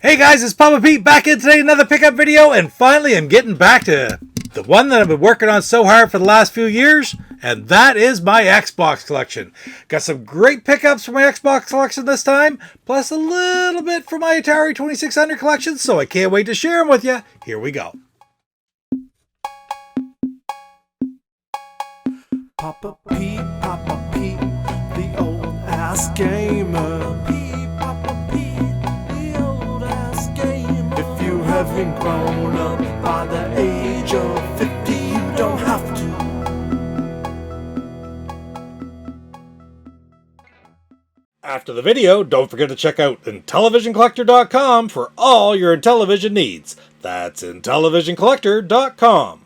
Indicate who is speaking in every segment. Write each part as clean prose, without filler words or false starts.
Speaker 1: Hey guys, it's Papa Pete back in today, another pickup video, and finally I'm getting back to the one that I've been working on so hard for the last few years, and that is my Xbox collection. Got some great pickups for my Xbox collection this time, plus a little bit for my Atari 2600 collection, so I can't wait to share them with you. Here we go.
Speaker 2: Papa Pete, the old ass gamer. Papa Pete, the old ass gamer. If you haven't grown up by the age of 50, you don't have to.
Speaker 1: After the video, don't forget to check out IntellivisionCollector.com for all your Intellivision needs. That's IntellivisionCollector.com.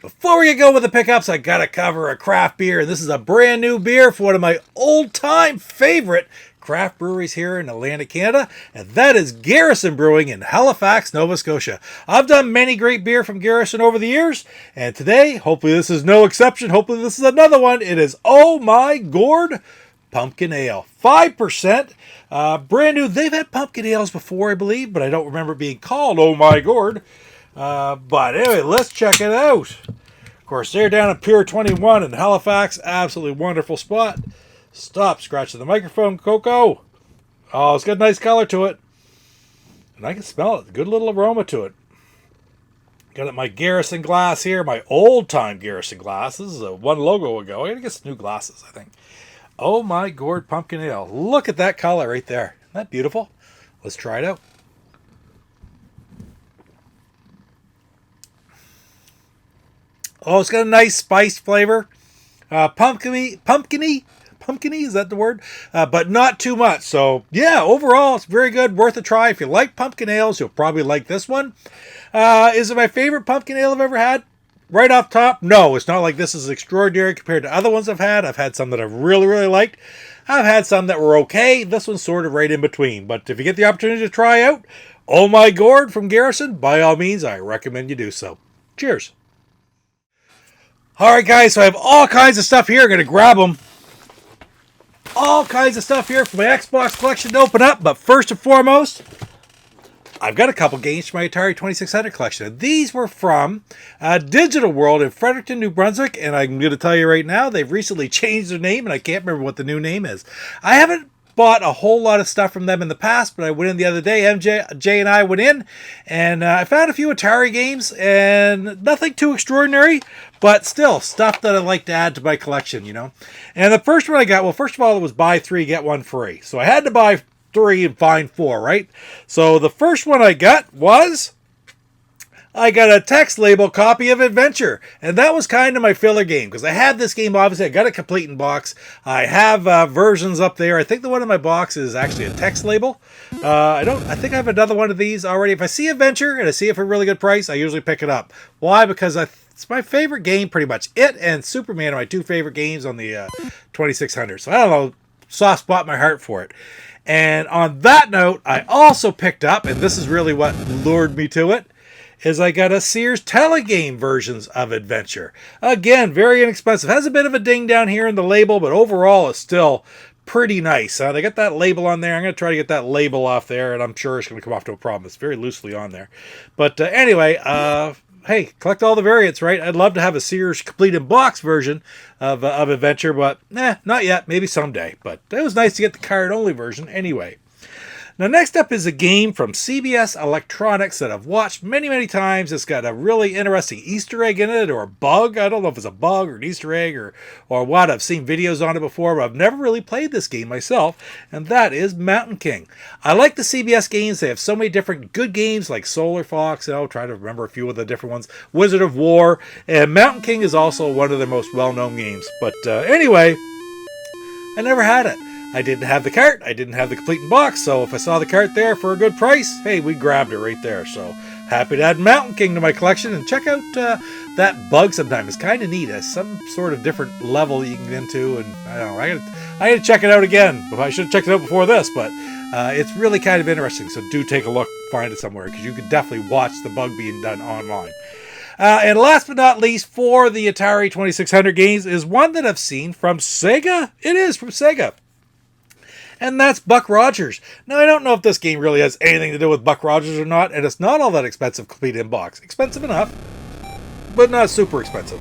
Speaker 1: Before we get going with the pickups, I gotta cover a craft beer. This is a brand new beer for one of my old-time favorite craft breweries here in Atlantic, Canada, and that is Garrison Brewing in Halifax, Nova Scotia. I've done many great beer from Garrison over the years, and today, hopefully this is no exception. Hopefully this is another one. It is Oh My Gourd Pumpkin Ale. 5%. Brand new. They've had pumpkin ales before, I believe, but I don't remember it being called Oh My Gourd. But anyway, let's check it out. Of course, they're down at Pier 21 in Halifax. Absolutely wonderful spot. Stop scratching the microphone, Coco. Oh, it's got a nice color to it. And I can smell it. Good little aroma to it. Got my Garrison glass here. My old-time Garrison glass. This is a one logo ago. I gotta get some new glasses, I think. Oh My Gourd Pumpkin Ale. Look at that color right there. Isn't that beautiful? Let's try it out. Oh, it's got a nice spiced flavor. Pumpkiny, is that the word? But not too much. So, yeah, overall, it's very good. Worth a try. If you like pumpkin ales, you'll probably like this one. Is it my favorite pumpkin ale I've ever had? Right off top, no. It's not like this is extraordinary compared to other ones I've had. I've had some that I've really, really liked. I've had some that were okay. This one's sort of right in between. But if you get the opportunity to try out Oh My Gourd from Garrison, by all means, I recommend you do so. Cheers. Alright guys, so I have all kinds of stuff here. I'm going to grab them. All kinds of stuff here for my Xbox collection to open up. But first and foremost, I've got a couple games from my Atari 2600 collection. These were from Digital World in Fredericton, New Brunswick. And I'm going to tell you right now, they've recently changed their name. And I can't remember what the new name is. I haven't bought a whole lot of stuff from them in the past, but I went in the other day. Jay and I went in, and I found a few Atari games, and nothing too extraordinary, but still stuff that I'd like to add to my collection, you know. And the first one I got, well, first of all, it was buy 3, get 1 free. So I had to buy 3 and find 4, right? So the first one I got was, I got a text label copy of Adventure, and that was kind of my filler game, because I had this game, obviously, I got it complete in box. I have versions up there. I think the one in my box is actually a text label. I think I have another one of these already. If I see Adventure, and I see it for a really good price, I usually pick it up. Why? Because it's my favorite game, pretty much. It and Superman are my 2 favorite games on the 2600, so I don't know, soft spot in my heart for it. And on that note, I also picked up, and this is really what lured me to it, is I got a Sears Telegame versions of Adventure. Again, very inexpensive. Has a bit of a ding down here in the label, but overall it's still pretty nice. They got that label on there. I'm going to try to get that label off there, and I'm sure it's going to come off no problem. It's very loosely on there. But anyway, hey, collect all the variants, right? I'd love to have a Sears complete in box version of Adventure, but not yet. Maybe someday. But it was nice to get the card-only version anyway. Now, next up is a game from CBS Electronics that I've watched many, many times. It's got a really interesting Easter egg in it, or a bug. I don't know if it's a bug or an Easter egg or what. I've seen videos on it before, but I've never really played this game myself, and that is Mountain King. I like the CBS games. They have so many different good games like Solar Fox. I'll try to remember a few of the different ones. Wizard of War. And Mountain King is also one of their most well-known games. But anyway, I never had it. I didn't have the cart. I didn't have the complete in box. So if I saw the cart there for a good price, hey, we grabbed it right there. So happy to add Mountain King to my collection. And check out that bug sometime. It's kind of neat. It's some sort of different level that you can get into. And I don't know. I got to check it out again. I should have checked it out before this. But it's really kind of interesting. So do take a look. Find it somewhere. Because you could definitely watch the bug being done online. And last but not least, for the Atari 2600 games is one that I've seen from Sega. It is from Sega. and that's Buck Rogers. Now, I don't know if this game really has anything to do with Buck Rogers or not, and it's not all that expensive complete in box. Expensive enough, but not super expensive.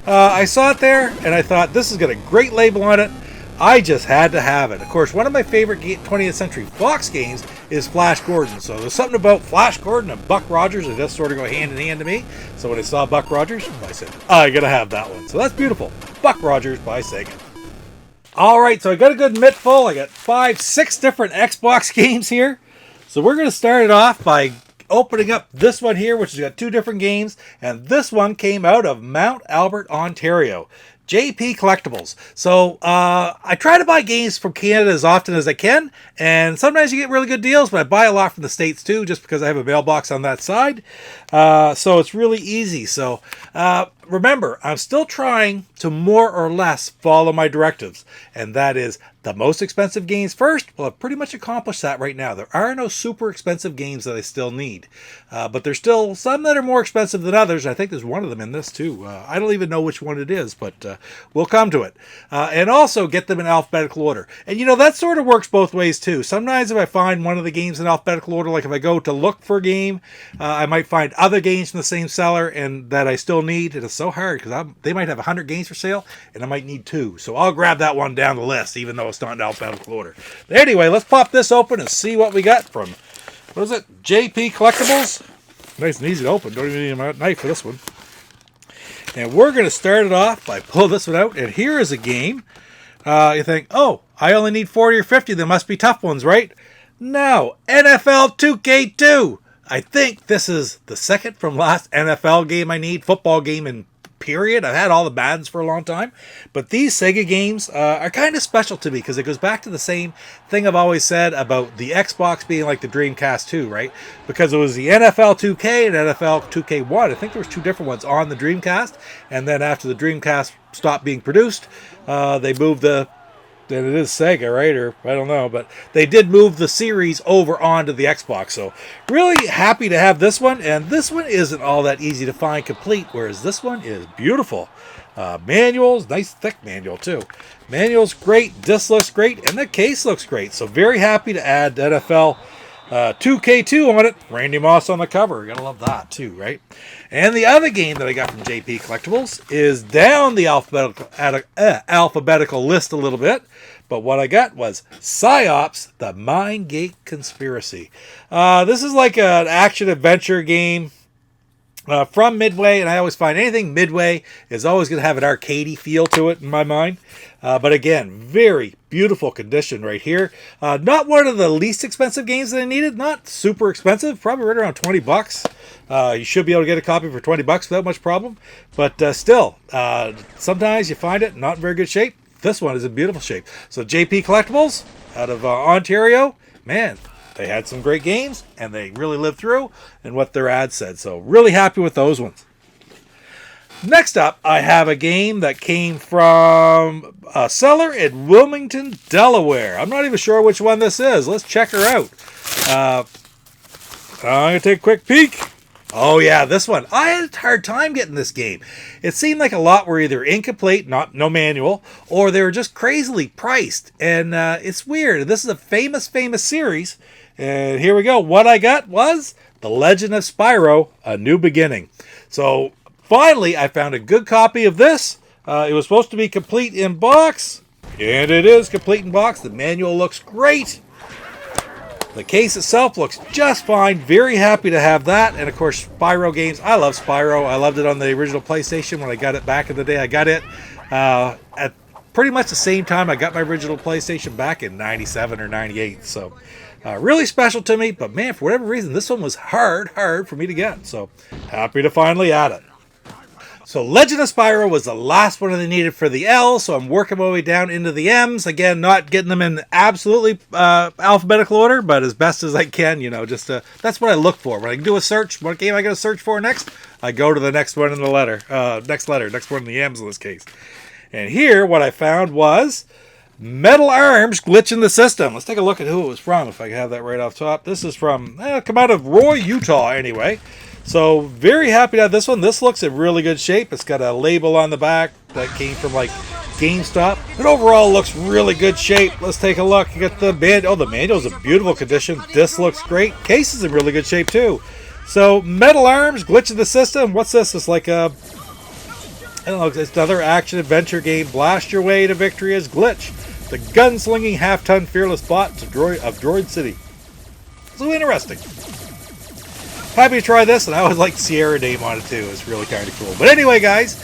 Speaker 1: I saw it there, and I thought, this has got a great label on it. I just had to have it. Of course, one of my favorite 20th Century Fox games is Flash Gordon. So there's something about Flash Gordon and Buck Rogers that just sort of go hand in hand to me. So when I saw Buck Rogers, I said, I gotta have that one. So that's beautiful. Buck Rogers by Sega. Alright, so I got a good mitt full. I got 5-6 different Xbox games here. So we're going to start it off by opening up this one here, which has got 2 different games. And this one came out of Mount Albert, Ontario. JP Collectibles. So I try to buy games from Canada as often as I can, and sometimes you get really good deals, but I buy a lot from the States too, just because I have a mailbox on that side. So it's really easy. So remember, I'm still trying to more or less follow my directives, and that is the most expensive games first. Well, I've pretty much accomplished that right now. There are no super expensive games that I still need, but there's still some that are more expensive than others. I think there's one of them in this too. I don't even know which one it is, but we'll come to it. And also get them in alphabetical order. And you know, that sort of works both ways too. Sometimes if I find one of the games in alphabetical order, like if I go to look for a game, I might find other games from the same seller and that I still need. And it's so hard because they might have 100 games for sale and I might need 2. So I'll grab that one down the list, even though it's not in alphabetical order. But anyway, let's pop this open and see what we got from, what is it? JP Collectibles. Nice and easy to open. Don't even need a knife for this one. And we're going to start it off by pulling this one out. And here is a game. You think, oh, I only need 40 or 50. There must be tough ones, right? No. NFL 2K2. I think this is the second from last NFL game I need. Football game in period. I've had all the Maddens for a long time. But these Sega games are kind of special to me because it goes back to the same thing I've always said about the Xbox being like the Dreamcast 2, right? Because it was the NFL 2K and NFL 2K1. I think there was 2 different ones on the Dreamcast. And then after the Dreamcast stopped being produced, they moved and it is Sega, right? Or I don't know, but they did move the series over onto the Xbox. So really happy to have this one. And this one isn't all that easy to find complete, whereas this one is beautiful. Manuals, nice thick manual too. Manual's great, disc looks great, and the case looks great. So very happy to add NFL 2K2 on it. Randy Moss on the cover. You're gonna love that too, right? And the other game that I got from JP Collectibles is down the alphabetical list a little bit. But what I got was PsyOps, the Mindgate Conspiracy. This is like an action-adventure game from Midway, and I always find anything Midway is always going to have an arcadey feel to it in my mind. But again, very beautiful condition right here. Not one of the least expensive games that I needed. Not super expensive, probably right around 20 bucks. You should be able to get a copy for 20 bucks without much problem. But still, sometimes you find it not in very good shape. This one is in beautiful shape. So JP Collectibles out of Ontario, man, they had some great games, and they really lived through and what their ad said. So really happy with those ones. Next up, I have a game that came from a seller in Wilmington, Delaware. I'm not even sure which one this is. Let's check her out. I'm going to take a quick peek. Oh yeah, this one. I had a hard time getting this game. It seemed like a lot were either incomplete, no manual, or they were just crazily priced. And it's weird. This is a famous series. And here we go. What I got was The Legend of Spyro, A New Beginning. So finally, I found a good copy of this. It was supposed to be complete in box. And it is complete in box. The manual looks great. The case itself looks just fine. Very happy to have that. And of course, Spyro games. I love Spyro. I loved it on the original PlayStation when I got it back in the day. I got it at pretty much the same time I got my original PlayStation back in 97 or 98. So really special to me. But man, for whatever reason, this one was hard for me to get. So happy to finally add it. So Legend of Spyro was the last one I needed for the L, so I'm working my way down into the M's. Again, not getting them in absolutely alphabetical order, but as best as I can, you know, just that's what I look for. When I do a search, what game I got to search for next, I go to the next one in the letter, next one in the M's in this case. And here, what I found was Metal Arms Glitch in the System. Let's take a look at who it was from, if I can have that right off top. This is from, come out of Roy, Utah, anyway. So, very happy to have this one. This looks in really good shape. It's got a label on the back that came from, like, GameStop. It overall looks really good shape. Let's take a look. You got the manual. Oh, the manual's in beautiful condition. This looks great. Case is in really good shape too. So, metal arms, glitch in the system. What's this? It's like a, I don't know, it's another action-adventure game. Blast your way to victory as Glitch, the gunslinging half-ton fearless bot of Droid City. So interesting. Happy to try this, and I would like Sierra name on it too. It's really kind of cool. But anyway, guys,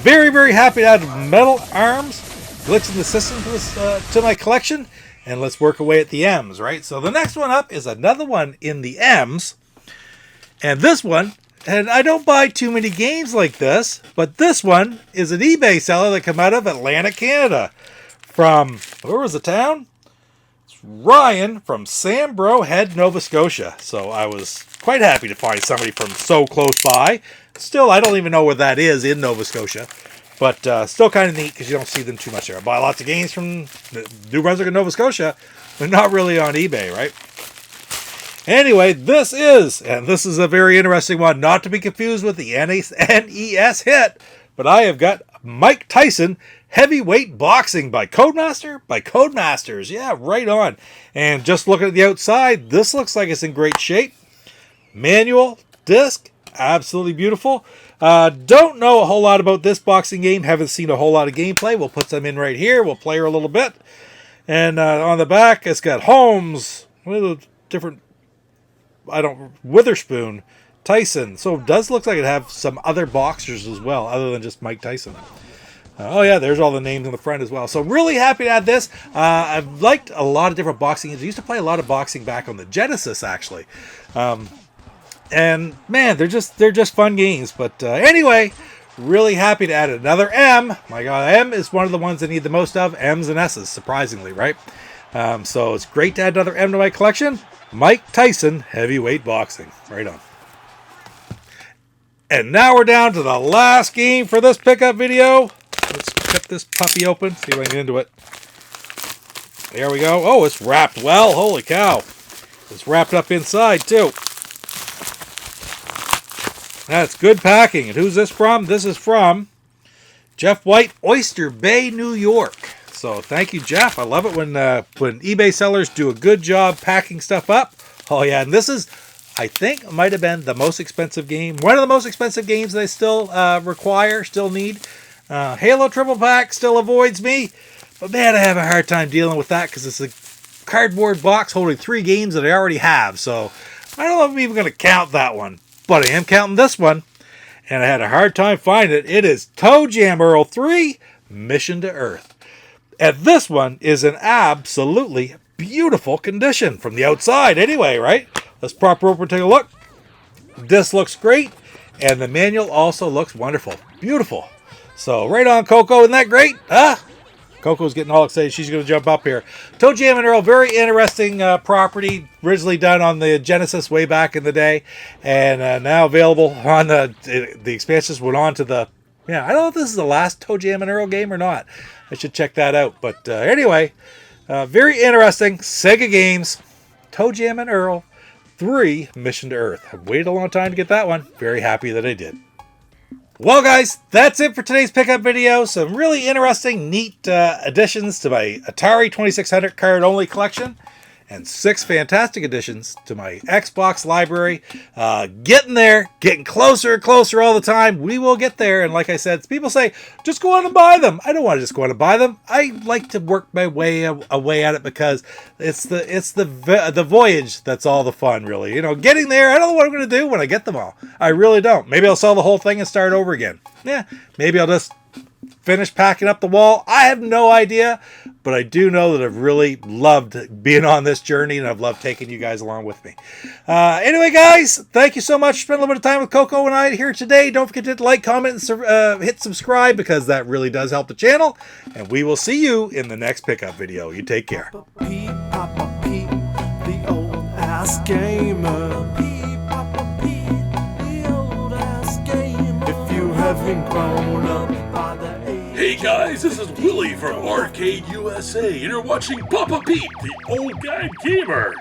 Speaker 1: very, very happy to add metal arms, glitch in the system to, this, to my collection. And let's work away at the M's, right? So the next one up is another one in the M's. And this one, and I don't buy too many games like this, but this one is an eBay seller that came out of Atlantic, Canada. From, where was the town? It's Ryan from Sambro Head, Nova Scotia. So I was quite happy to find somebody from so close by. Still, I don't even know where that is in Nova Scotia. But still kind of neat because you don't see them too much there. I buy lots of games from New Brunswick and Nova Scotia, but not really on eBay, right? Anyway, this is a very interesting one, not to be confused with the NES hit, but I have got Mike Tyson Heavyweight Boxing by Codemaster, by Codemasters. Yeah, right on. And just looking at the outside, this looks like it's in great shape. Manual, disc, absolutely beautiful. Don't know a whole lot about this boxing game, haven't seen a whole lot of gameplay. We'll put some in right here, we'll play her a little bit. And on the back, it's got Holmes, different, Witherspoon, Tyson. So it does look like it have some other boxers as well, other than just Mike Tyson. Oh yeah, there's all the names in the front as well. So really happy to add this. I've liked a lot of different boxing games. I used to play a lot of boxing back on the Genesis, actually. And man, they're just fun games. But anyway, really happy to add another M. My God, M is one of the ones I need the most of. M's and S's, surprisingly, right? So it's great to add another M to my collection. Mike Tyson Heavyweight Boxing. Right on. And now we're down to the last game for this pickup video. Let's cut this puppy open, see if I can get into it. There we go. Oh, it's wrapped well. Holy cow. It's wrapped up inside, too. That's good packing. And who's this from? This is from Jeff White, Oyster Bay, New York. So thank you, Jeff. I love it when eBay sellers do a good job packing stuff up. Oh, yeah. And this is, I think, might have been the most expensive game. One of the most expensive games that I still still need. Halo Triple Pack still avoids me. But, man, I have a hard time dealing with that because it's a cardboard box holding 3 games that I already have. So I don't know if I'm even going to count that one. But I am counting this one. And I had a hard time finding it. It is Toe Jam Earl 3, Mission to Earth. And this one is in absolutely beautiful condition from the outside anyway, right? Let's prop her open and take a look. This looks great. And the manual also looks wonderful. Beautiful. So right on, Coco. Isn't that great? Huh? Coco's getting all excited. She's going to jump up here. Toe Jam and Earl, very interesting property. Originally done on the Genesis way back in the day. And now available on the expansions went on to the... Yeah, I don't know if this is the last Toe Jam and Earl game or not. I should check that out. But anyway, very interesting. Sega Games, Toe Jam and Earl 3, Mission to Earth. I waited a long time to get that one. Very happy that I did. Well, guys, that's it for today's pickup video. Some really interesting, neat additions to my Atari 2600 card-only collection. And 6 fantastic additions to my Xbox library. Getting there, getting closer and closer all the time. We will get there. And like I said, people say, just go out and buy them. I don't want to just go out and buy them. I like to work my way away at it because it's the voyage that's all the fun, really. You know, getting there, I don't know what I'm going to do when I get them all. I really don't. Maybe I'll sell the whole thing and start over again. Yeah, maybe I'll just finish packing up the wall. I have no idea, but I do know that I've really loved being on this journey, and I've loved taking you guys along with me. Anyway, guys, thank you so much for spending a little bit of time with Coco and I here today. Don't forget to like, comment, and hit subscribe because that really does help the channel, and we will see you in the next pickup video. You take care.
Speaker 2: Pete, Papa Pete, the old ass gamer. Pete, Papa Pete, the old ass gamer. If you haven't grown up by the
Speaker 3: Hey guys, this is Willie from Arcade USA, and you're watching Papa Pete, the Old Guy Gamer.